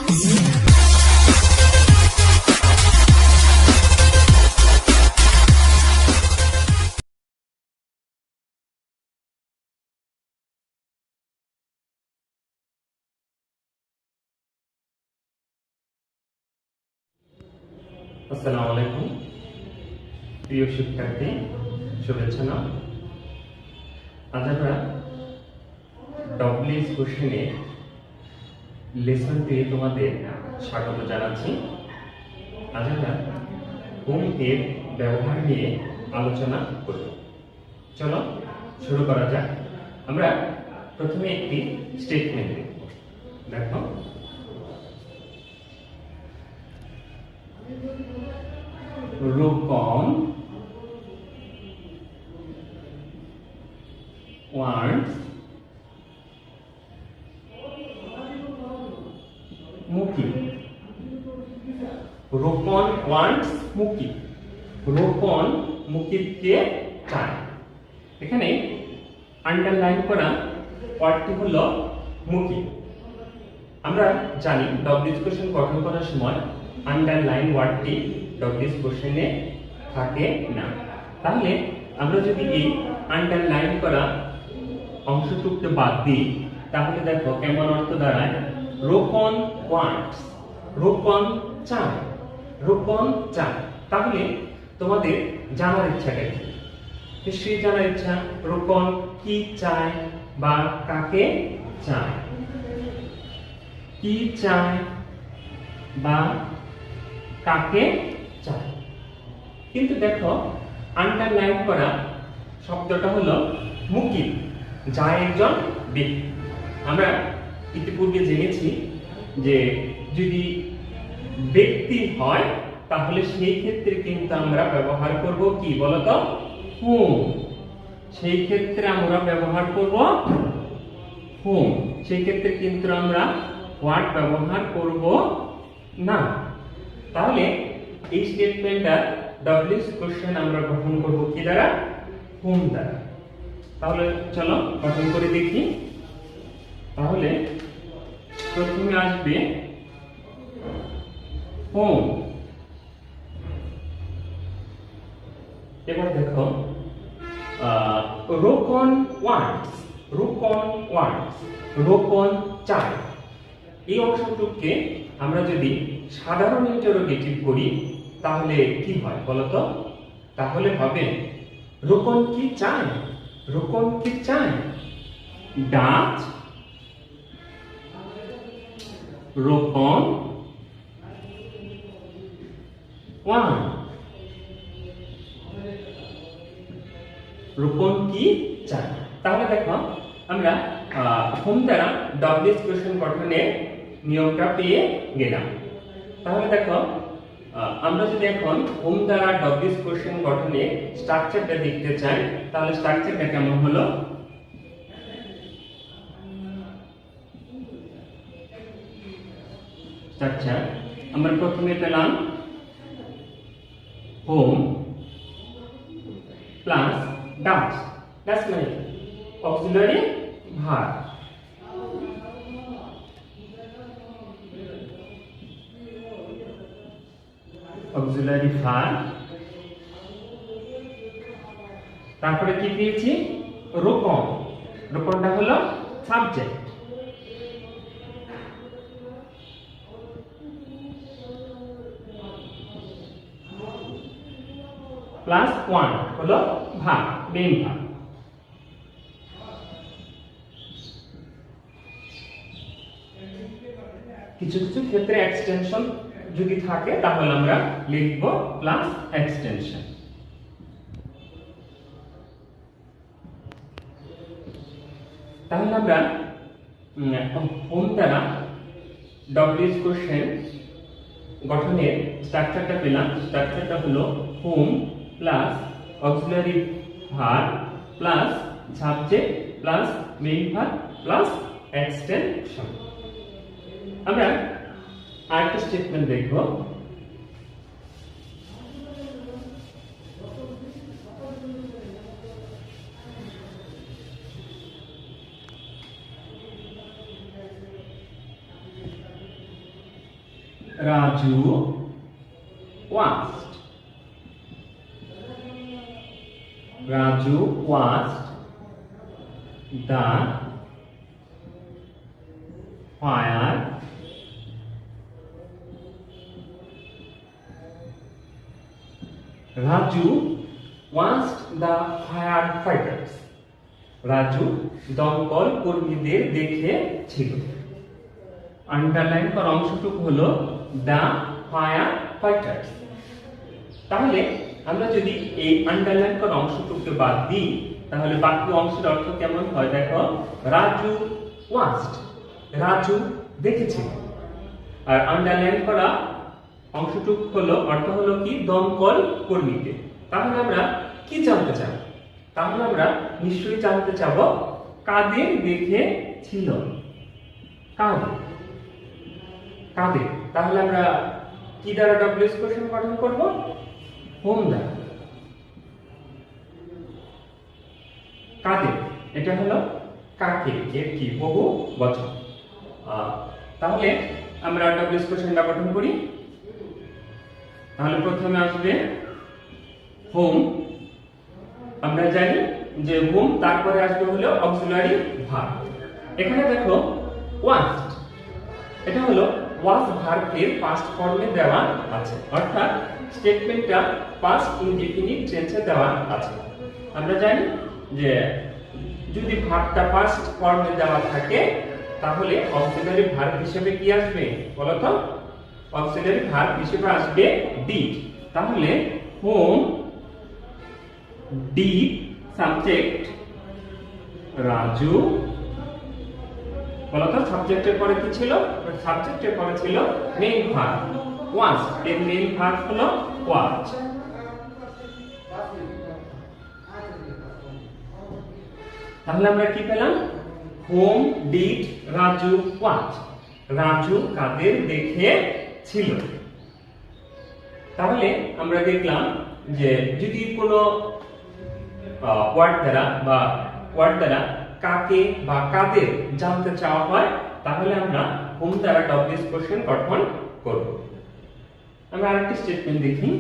আসসালামু আলাইকুম প্রিয় শিক্ষার্থী, শুভেচ্ছা নাও। আজ আমরা ডব্লিউএস কোশ্চেনে লেসন 2 তোমাদের স্বাগত জানাচ্ছি। আজ আমরা হোম এর ব্যবহার নিয়ে আলোচনা করব। চলো শুরু করা যাক। আমরা প্রথমে একটি স্টেটমেন্ট দেখব। দেখো, রূপম wants মুকি। রূপন wants মুকি। রূপন মুকিকে চায়। এখানে আন্ডারলাইন করা ওয়ার্ডটি হলো মুকি। আমরা জানি ডব্লিউএস কোশ্চেন গঠন করার সময় আন্ডারলাইন ওয়ার্ডটি ডব্লিউএস কোশ্চেনে থাকে না। তাহলে আমরা যদি এই আন্ডারলাইন করা অংশটুকুকে বাদ দিই, তাহলে দেখো কেমন অর্থ দাঁড়ায়। রোপন ওয়ান্টস, রোপন চায়, রোপন চায়। তাহলে তোমাদের জানার ইচ্ছাটা কি? নিশ্চয়ই জানার ইচ্ছা রোপন কি চায় বা কাকে চায়, কি চায় বা কাকে চায়। কিন্তু দেখো আন্ডারলাইন করা শব্দটা হলো মুকি, যা একজন ব্যক্তি। আমরা ইতিপূর্বে জেনেছি যে যদি ব্যক্তি হয় তাহলে সেই ক্ষেত্রে কিন্তু আমরা ব্যবহার করব কি বলতো, হুম। সেই ক্ষেত্রে আমরা ব্যবহার করব হুম। সেই ক্ষেত্রে কিন্তু আমরা হোয়াট ব্যবহার করব না। তাহলে এই স্টেটমেন্টটা ডব্লিউএস কোশ্চেন আমরা গঠন করব কি দ্বারা, হুম দ্বারা। তাহলে চলো গঠন করে দেখি। তাহলে প্রথমে আসবে হোম। এবার দেখো রোপন ওয়ান্টস, রোপন ওয়ান্টস, রোপন চায়। এই অংশটুকুকে আমরা যদি সাধারণ ইন্টারোগেটিভ করি তাহলে কি হয় বলতো? তাহলে হবে রোপন কি চায়, রোপন কি চায়। ডাচ রোপন ওয়ান, রোপন কি চায়। তাহলে দেখো আমরা হোম দ্বারা ডব্লিউএস কোশ্চেন গঠনের নিয়মটা পেয়ে গেলাম। তাহলে দেখো আমরা যদি এখন হোম দ্বারা ডব্লিউএস কোশ্চেন গঠনে স্ট্রাকচারটা দেখতে চাই, তাহলে স্ট্রাকচারটা কেমন হলো? স্ট্রাকচার আমরা প্রথমে পেলাম হোম প্লাস ডাচ, ডাচ মানে অক্সিলারি ভার্ব। Auxiliary verb. তারপরে কি পেয়েছি? রোপন। রোপনটা হলো সাবজেক্ট। প্লাস ওয়ান হলো ভার্ব, মেইন ভার্ব। কিছু কিছু ক্ষেত্রে এক্সটেনশন যদি থাকে তাহলে আমরা লিখব প্লাস এক্সটেনশন। তাহলে আমরা হোম দ্বারা ডব্লিউএস কোশ্চেন গঠনের স্ট্রাকচারটা পেলাম। স্ট্রাকচারটা হলো home plus auxiliary verb plus subject plus main verb plus extension. আমরা আরেকটা স্টেটমেন্ট দেখব। Raju watched. Raju watched the fire Raju watched the firefighters. Raju দমকল কর্মীদের দেখেছিল। আন্ডারলাইন করা অংশটুকু হলো দ্য ফায়ার ফাইটার্স। তাহলে আমরা যদি এই আন্ডারলাইন করা অংশটুকুকে বাদ দিই তাহলে বাকি অংশের অর্থ কেমন হয় দেখো, রাজু ওয়াচড, রাজু দেখেছিল। আর আন্ডারলাইন করা অংশটুকু হলো অর্থ হলো কি, দমকল কর্মীকে। তাহলে আমরা কি জানতে চাই? তাহলে আমরা নিশ্চয়ই জানতে চাব কাদের দেখেছিল, কাদের কাদের। তাহলে আমরা কি দ্বারা ডব্লিউএস কোশ্চেন গঠন করব? হোম দ্বারা। কাদের, এটা হলো কাকে, এর কি বহু বচন। তাহলে আমরা ডব্লিউএস কোশ্চেনটা গঠন করি। তাহলে প্রথমে আসবে হোম। আমরা জানি যে হোম, তারপরে আসবে হলো অক্সিলারি ভার্ব। এখানে দেখো ওয়াচড, এটা হলো ওয়াজ ভার্বের পাস্ট ফর্মে দেওয়া আছে, অর্থাৎ স্টেটমেন্টটা পাস্ট ইনডিফিনিট টেন্সে দেওয়া আছে। আমরা জানি যে যদি ভার্বটা পাস্ট ফর্মে দেওয়া থাকে তাহলে অক্সিলারি ভার্ব হিসেবে কি আসবে বলো তো? অক্সিলারি ভার্ব হিসেবে আসবে ডিড। তাহলে হোম ডিড সাবজেক্ট রাজু, বলতো সাবজেক্টের পরে কি ছিল? সাবজেক্টের পরে ছিল মেইন ভার্ব ওয়াচ। এর মেইন ভার্ব হলো ওয়াচ। তাহলে আমরা কি পেলাম? Whom did Raju watch. Raju কাদের দেখেছিল। তাহলে আমরা দেখলাম যে যদি কোনো ওয়ার্ড দ্বারা কাকে বা কাদের জানতে চাওয়া হয় তাহলে আমরা হোম দ্বারা ডব্লিউএস কোশ্চেন গঠন করব। আমরা আরেকটি স্টেটমেন্ট দেখি।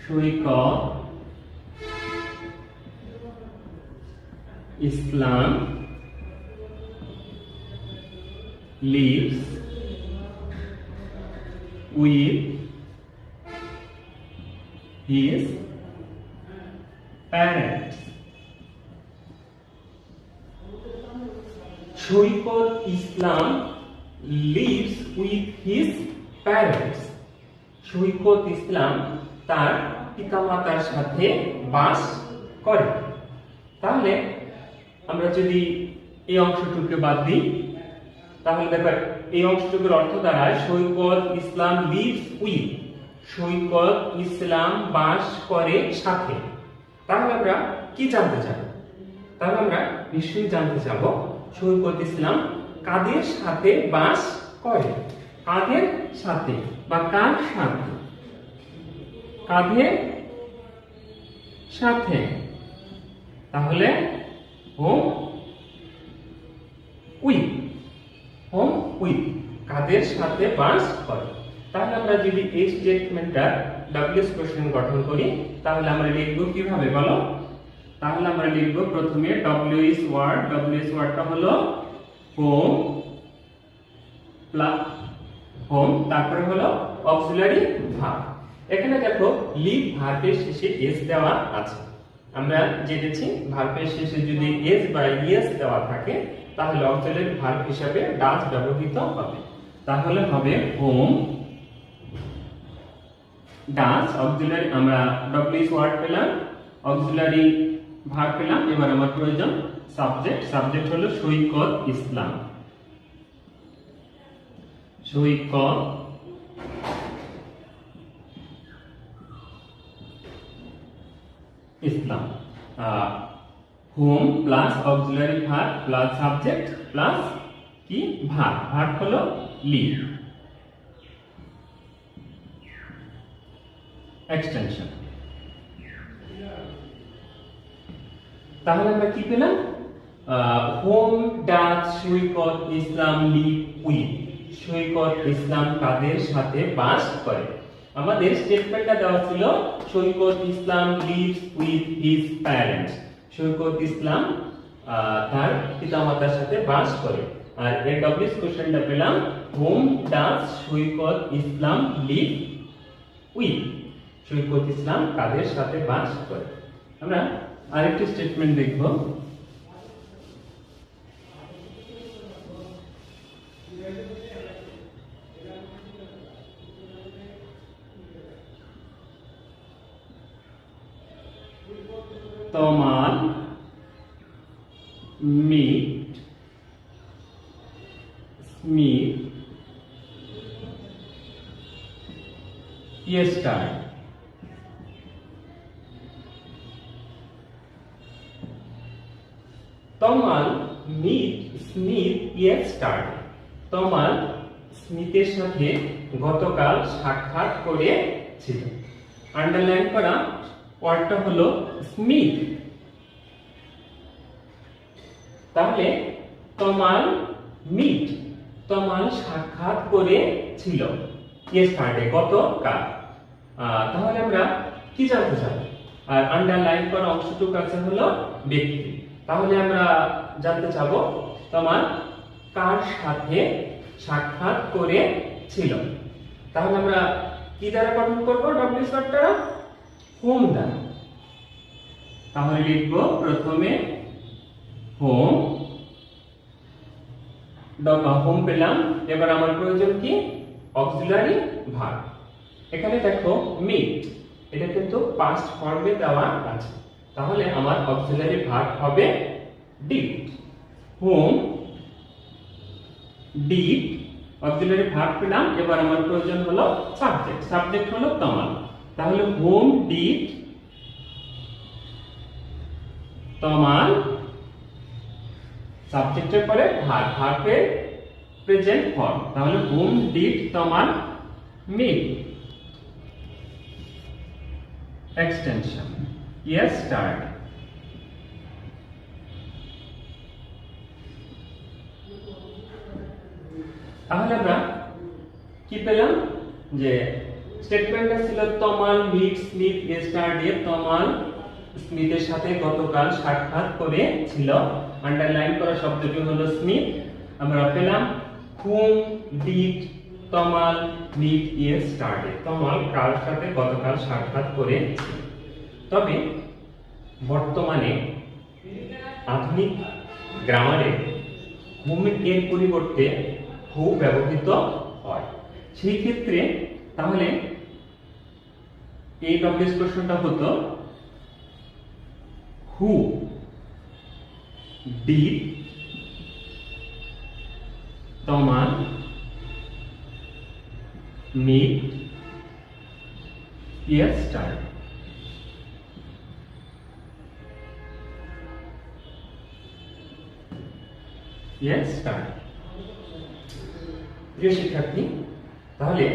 সৈকত ইসলাম lives with his parents. Saikat Islam lives with his parents. সৈকত ইসলাম তার পিতামাতার সাথে বাস করে। তাহলে আমরা যদি এই অংশটুকুকে বাদ দিই তাহলে দেখো এই অংশটুকুর অর্থ দাঁড়ায় সৈকত ইসলাম লিভস উইথ, সৈকত ইসলাম বাস করে সাথে। তাহলে আমরা কি জানতে চাব? তাহলে আমরা নিশ্চয়ই জানতে চাব সৈকত ইসলাম কাদের সাথে বাস করে। কাদের সাথে বা কার সাথে? কাদের সাথে। তাহলে হোম উইথ, হোম উইথ কাদের সাথে বাস করে। তাহলে আমরা যদি এই স্টেটমেন্টটা ডব্লিউএস কোশ্চেন গঠন করি তাহলে আমরা লিখব কিভাবে বলো? তাহলে আমরা লিখব প্রথমে ডব্লিউএস ওয়ার্ডটা হলো হোম প্লাস হোম, তারপরে হলো অক্সিলারি ভার্ব। এখানে দেখো লিভ ভার্বের শেষে এস দেওয়া আছে। আমরা জেনেছি ভার্বের শেষে যদি এস বা ইএস দেওয়া থাকে তাহলে অক্সিলারি ভার্ব হিসেবে ডাজ ব্যবহৃত হবে। তাহলে হবে হোম ডাজ অক্সিলারি। আমরা ডব্লিউএস ওয়ার্ড পেলাম, অক্সিলারি ভার্ব পেলাম। এবার আমার প্রয়োজন সাবজেক্ট হলো Saikat Islam. Saikat Islam whom plus auxiliary verb plus subject plus কি ভার্ব হলো লিভ। এক্সটেনশন তাহলে আমরা কি পেলাম? Whom does Saikat Islam live with, Saikat Islam কাদের সাথে বাস করে। আমাদের স্টেটমেন্টটা দেওয়া ছিল Saikat Islam lives with his parents, Saikat Islam তার পিতামাতার সাথে বাস করে। আর এর ডব্লিউএস কোশ্চেনটা পেলাম whom does Saikat Islam live with, Saikat Islam কাদের সাথে বাস করে। আমরা আরেকটি স্টেটমেন্ট দেখব। Tamal meet Smith yesterday. Tamal meet Smith yesterday, Tamal স্মিথের সাথে গতকাল সাক্ষাৎ করেছিল। আন্ডারলাইন করা ওয়ার্ডটা হলো স্মিথ। তাহলে তমাল মিট, তমাল সাক্ষাৎ করেছিল yesterday, গতকাল। তাহলে আমরা কি জানতে চাই? আর আন্ডারলাইন করা অংশটুকু আছে হলো ব্যক্তি। তাহলে আমরা জানতে চাবো তমাল কার সাথে সাক্ষাৎ করেছিল। তাহলে আমরা কি দ্বারা গঠন করব ডব্লিউএস ওয়ার্ডটা? হোম দ্বারা। তাহলে লিখব প্রথমে হোম, হোম পেলাম। এবার আমার প্রয়োজন কি? Auxiliary verb. এখানে দেখো মিট, এটা কিন্তু পাস্ট ফর্মে দেওয়া আছে, তাহলে আমার অক্সিলারি ভার্ব হবে did. Whom did auxiliary verb পেলাম। এবার আমার প্রয়োজন হলো সাবজেক্ট, সাবজেক্ট হলো তমাল। তাহলে হোম ডিড তমাল, সাবজেক্টের পরে ভার্ব, ভার্বের প্রেজেন্ট ফর্ম। তাহলে whom did Tamal meet extension yesterday। তাহলে আমরা কি পেলাম? যে স্টেটমেন্টটা ছিল Tamal meet Smith yesterday, Tamal স্মিথের সাথে গতকাল সাক্ষাৎ করেছিল। আন্ডারলাইন করা শব্দটি হলো স্মিথ। আমরা পেলাম whom did Tamal meet yesterday, Tamal কার সাথে গতকাল সাক্ষাৎ করেছিল। তবে বর্তমানে আধুনিক গ্রামারে whom এর পরিবর্তে who ব্যবহৃত হয়। সেই ক্ষেত্রে তাহলে এই ডব্লিউএস কোশ্চেনটা হতো who did Tamal meet yesterday। প্রিয় শিক্ষার্থী, তাহলে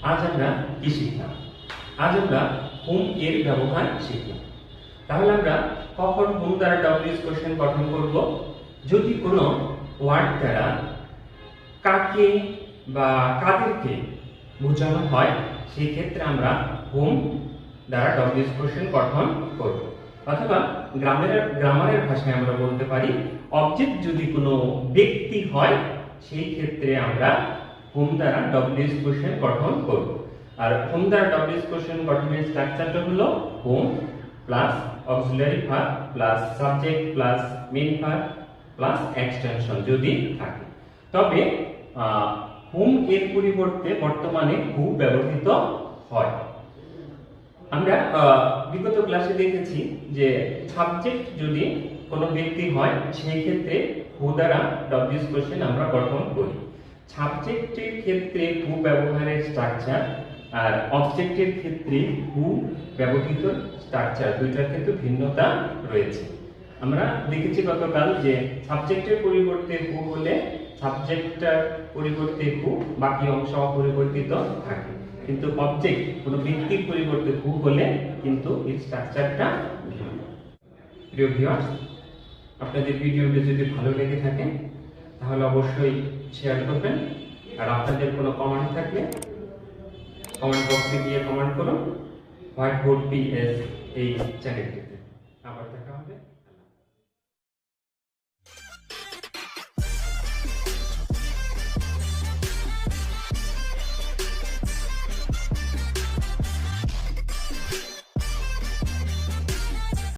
আজ আমরা কি শিখলাম? আজ আমরা হোম এর ব্যবহার শিখলাম। তাহলে আমরা কখন হোম দ্বারা ডব্লিউএস কোশ্চেন গঠন করব? যদি কোনো ওয়ার্ড দ্বারা কাকে বা কাদেরকে বোঝানো হয়, সেই ক্ষেত্রে আমরা হোম দ্বারা ডব্লিউএস কোশ্চেন গঠন করব। অথবা গ্রামারের ভাষায় আমরা বলতে পারি অবজেক্ট যদি কোনো ব্যক্তি হয়, সেই ক্ষেত্রে আমরা হোম দ্বারা ডব্লিউএস কোশ্চেন গঠন করব। আর হোম দ্বারা ডব্লিউএস কোশ্চেন গঠনের স্ট্রাকচারটা হলো home plus auxiliary verb plus subject plus main verb plus extension যদি থাকে। তবে হোম এর পরিবর্তে বর্তমানে হু ব্যবহৃত হয়। আমরা বিগত ক্লাসে দেখেছি যে সাবজেক্ট যদি কোনো ব্যক্তি হয়, সেই ক্ষেত্রে হু দ্বারা ডব্লিউএস কোশ্চেন আমরা গঠন করি। সাবজেক্টের ক্ষেত্রে হু ব্যবহারের স্ট্রাকচার আর অবজেক্টের ক্ষেত্রে হু ব্যবহৃত স্ট্রাকচার দুইটার ক্ষেত্রে ভিন্নতা রয়েছে। আমরা দেখেছি গতকাল যে সাবজেক্টের পরিবর্তে হু হলে সাবজেক্টটার পরিবর্তে হু, বাকি অংশ অপরিবর্তিত থাকে। কিন্তু অবজেক্ট কোনো ব্যক্তির পরিবর্তে হু হলে কিন্তু এই স্ট্রাকচারটা ভিন্ন। প্রিয় ভিউয়ার্স, আপনাদের ভিডিওটি যদি ভালো লেগে থাকে তাহলে অবশ্যই শেয়ার করবেন। আর আপনাদের কোনো কমেন্ট থাকলে কমেন্ট বক্সে গিয়ে কমেন্ট করুন হোয়াইট বোর্ড পিএস এই চ্যানেলটিতে। আবার দেখা